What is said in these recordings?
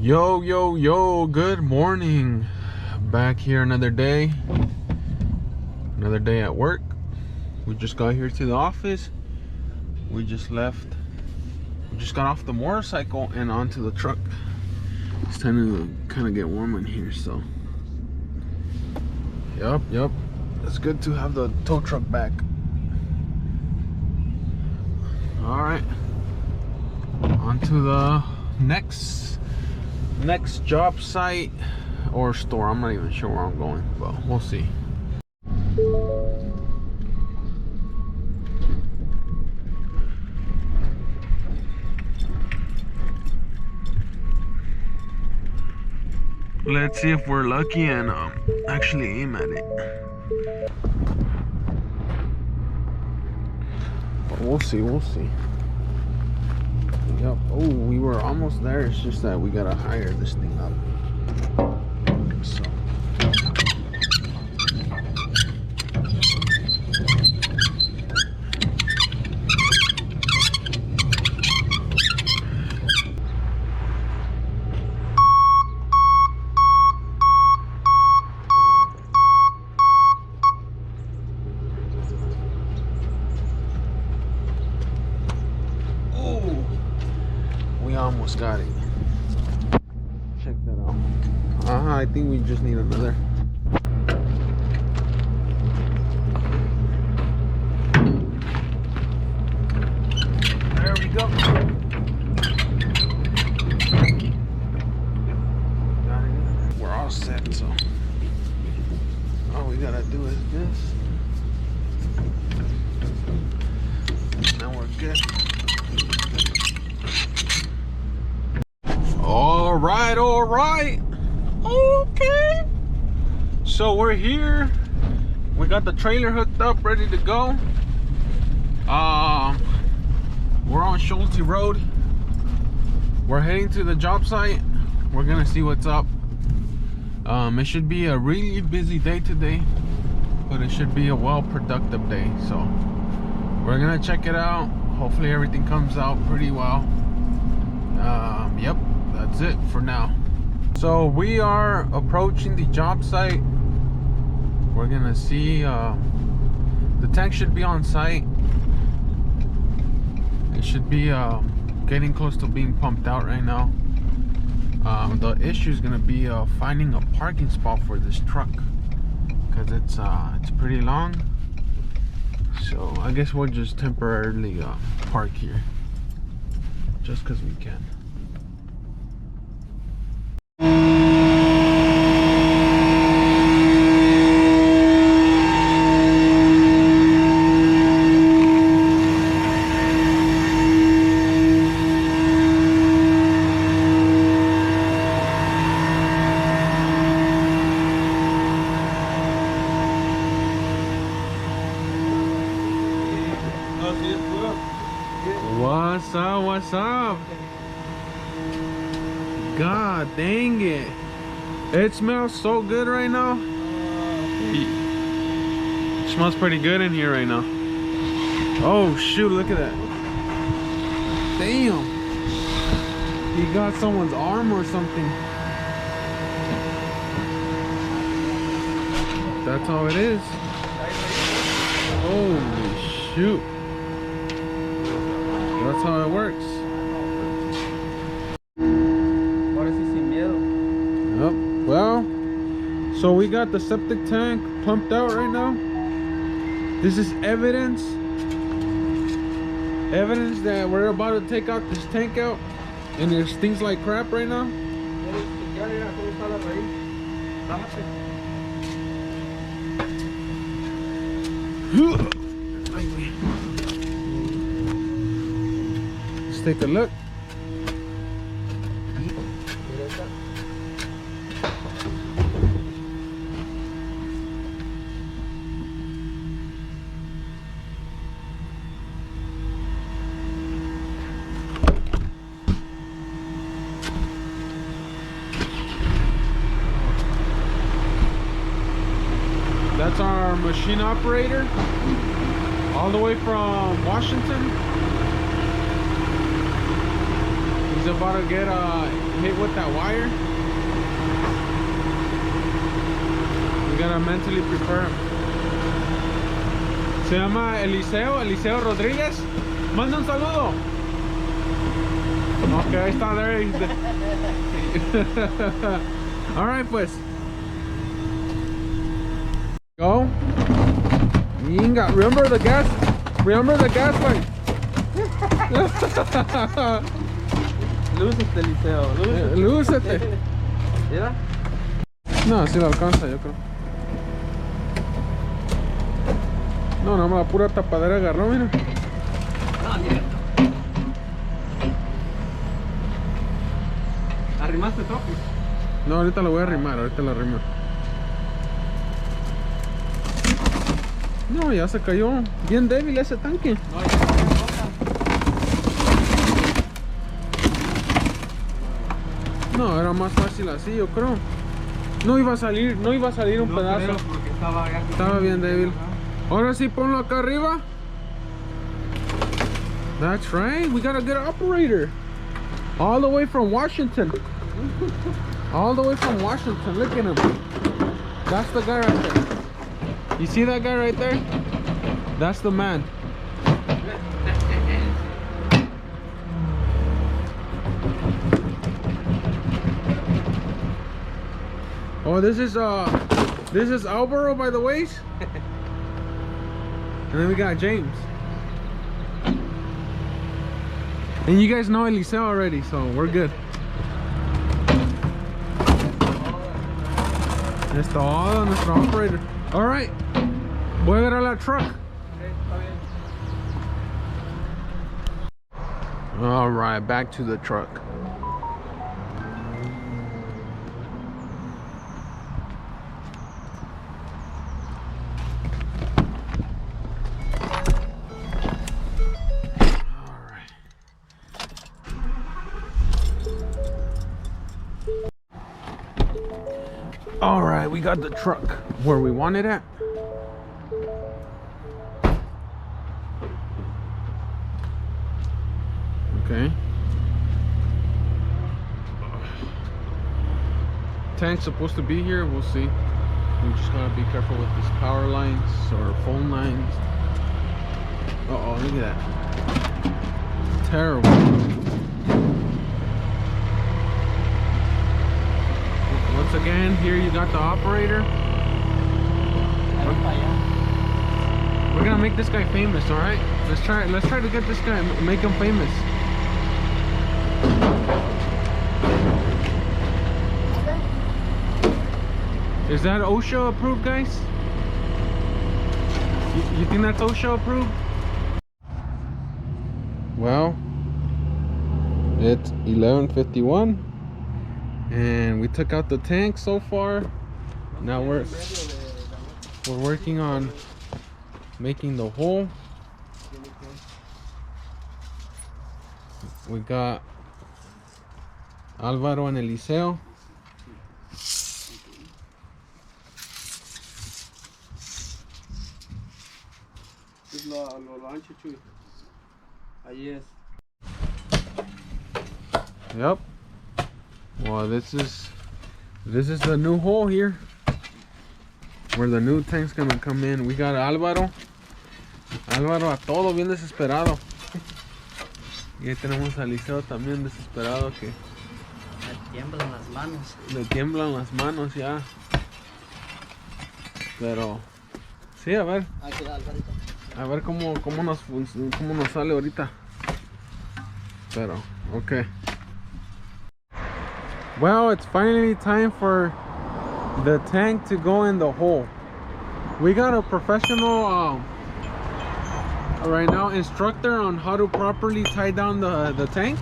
Yo, good morning. Back here another day at work. We just got here to the office. We just got off the motorcycle and onto the truck. It's time to kind of get warm in here, so yep, it's good to have the tow truck back. All right, on to the next job site or store. I'm not even sure where I'm going, but we'll see. Let's see if we're lucky and actually aim at it. But we'll see. Yep. Oh, we were almost there. It's just that we gotta hire this thing up. So. We almost got it. Check that out. I think we just need another. There we go. Got it. We're all set, so all we gotta do is this. Now we're good. All right. Okay. So we're here. We got the trailer hooked up, ready to go. We're on Schulte Road. We're heading to the job site. We're gonna see what's up. It should be a really busy day today, but it should be a well-productive day. So we're gonna check it out. Hopefully everything comes out pretty well. Yep. That's it for now. So we are approaching the job site. We're gonna see the tank should be on site. It should be getting close to being pumped out right now. The issue is gonna be finding a parking spot for this truck, because it's pretty long. So I guess we'll just temporarily park here just because we can. What's up? God dang it. It smells so good right now. It smells pretty good in here right now. Oh shoot, look at that. Damn. He got someone's arm or something. That's how it is. Holy shoot. That's how it works. Yep. Well, so we got the septic tank pumped out right now. This is evidence that we're about to take out this tank out, and there's things like crap right now. Let's take a look. That's our machine operator, all the way from Washington. He's about to get hit with that wire. We gotta mentally prepare him. Se llama Eliseo Rodríguez. Manda un saludo. Ok, ahí está, there. Alright, pues. Go. Inga, remember the gas line. Lúcete, Eliseo, Lúcete. ¿Mira? No, así lo alcanza, yo creo. No, no, la pura tapadera agarró, mira. No, mira. ¿Arrimaste toque? No, ahorita lo voy a arrimar, ahorita lo arrimo. No, ya se cayó. Bien débil ese tanque. No, ya está bien rota. No, era más fácil así, yo creo. No iba a salir un pedazo. Creo, porque Estaba bien débil. Ahora sí, ponlo acá arriba. That's right. We got a good operator. All the way from Washington. All the way from Washington. Look at him. That's the guy right there. You see that guy right there? That's the man. Oh, this is Alvaro by the ways. And then we got James. And you guys know Eliseo already, so we're good. Es todo, nuestro operator. All right, voy a agarrar la truck. All right, back to the truck. All right, we got the truck where we want it at. Okay. Tank's supposed to be here. We'll see. We just gotta be careful with these power lines or phone lines. Uh-oh, look at that. Terrible. Once again, here you got the operator. We're gonna make this guy famous, all right? Let's try to get this guy, make him famous. Is that OSHA approved, guys? You think that's OSHA approved? Well, it's 11:51. And we took out the tank so far. Now we're working on making the hole. We got Alvaro and Eliseo. Lo ancho, Chuy. Ahí es. Yep. Well, this is the new hole here where the new tank's gonna come in. We got Alvaro a todo bien desesperado. Y ahí tenemos a Eliseo también desesperado que Le tiemblan las manos. le tiemblan las manos ya. Pero sí, a ver cómo nos sale ahorita. Pero okay. Well, it's finally time for the tank to go in the hole. We got a professional right now instructor on how to properly tie down the tank.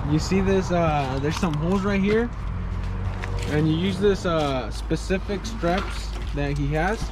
You see this, there's some holes right here, and you use this specific straps that he has.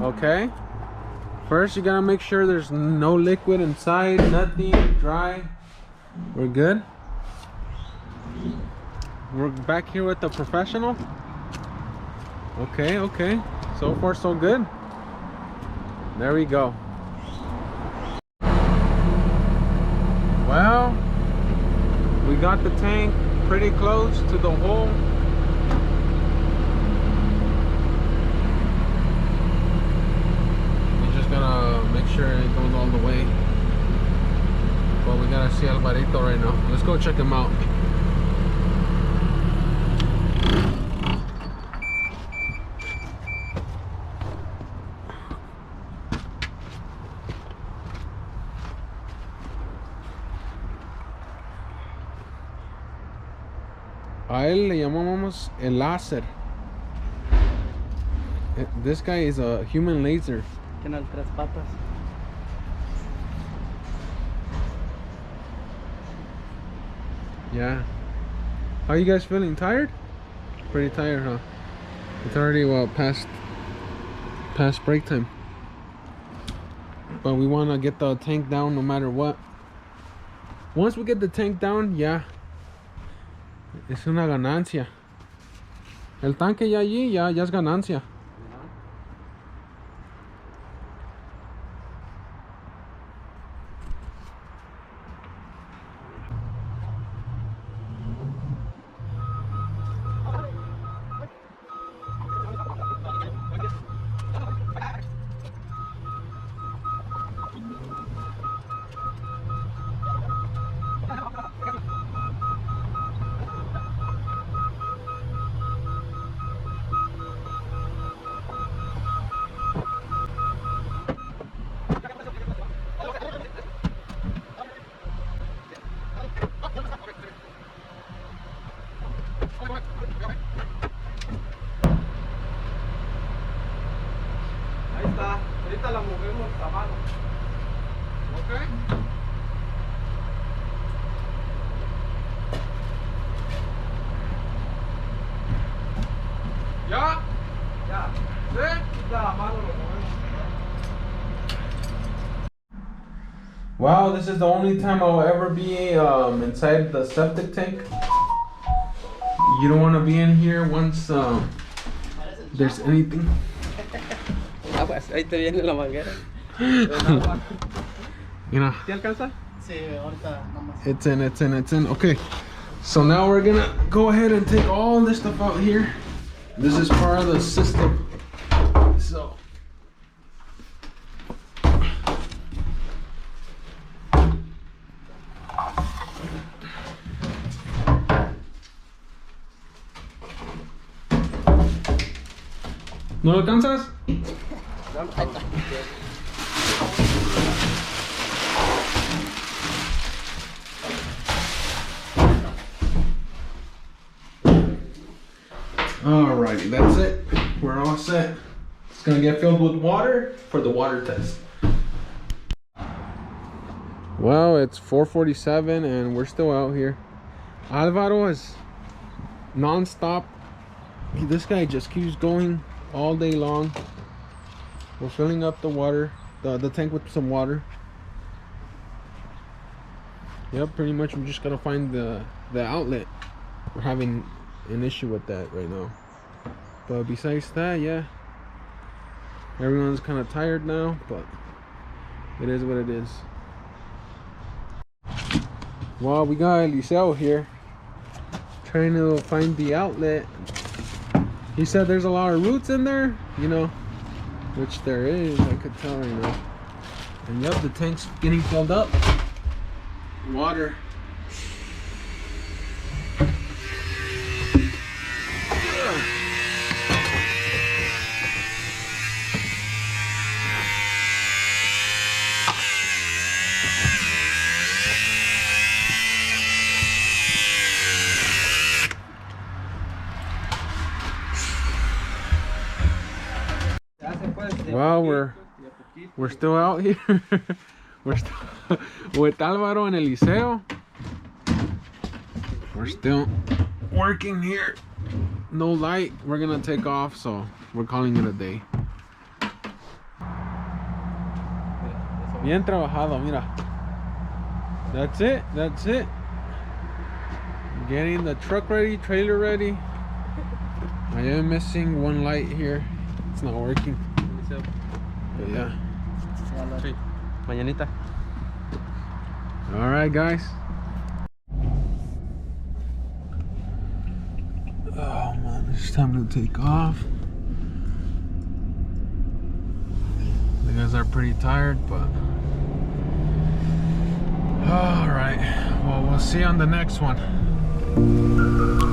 Okay, first you gotta make sure there's no liquid inside, nothing dry. We're good. We're back here with the professional. Okay, so far so good. There we go. We got the tank pretty close to the hole. We just gotta make sure it goes all the way. But we gotta see Alvarito right now. Let's go check him out. A él le llamamos el láser. This guy is a human laser. Tiene tres patas. Yeah. How you guys feeling? Tired? Pretty tired, huh? It's already past break time. But we want to get the tank down no matter what. Once we get the tank down, yeah, es una ganancia. El tanque ya allí, ya es ganancia. Ahí está. Ahorita la movemos a mano. Okay. ¿Ya? Ya. ¿Sí? Ahorita a mano lo movemos. Wow, this is the only time I'll ever be inside the septic tank. You don't want to be in here once there's anything. Aguas, ahí te viene la manguera. You know, ¿Te alcanza? Sí, ahorita nomás. it's in. Okay, so now we're gonna go ahead and take all this stuff out here. This is part of the system. So. ¿No lo alcanzas? Alrighty, that's it. We're all set. It's gonna get filled with water for the water test. Well, it's 4:47 and we're still out here. Alvaro is non-stop. This guy just keeps going all day long. We're filling up the water, the tank with some water. Yep, pretty much we just gotta find the outlet. We're having an issue with that right now. But besides that, yeah, everyone's kind of tired now, but it is what it is. Well, we got Eliseo here trying to find the outlet. He said there's a lot of roots in there, you know, which there is, I could tell right now. And yep, the tank's getting filled up. Water. Well, we're still out here. We're still with Alvaro and Eliseo. We're still working here. No light. We're gonna take off, so we're calling it a day. Bien trabajado, mira. That's it. That's it. Getting the truck ready, trailer ready. I am missing one light here. It's not working. But yeah. Mañanita. All right, guys. It's time to take off. The guys are pretty tired, but all right. Well, we'll see you on the next one.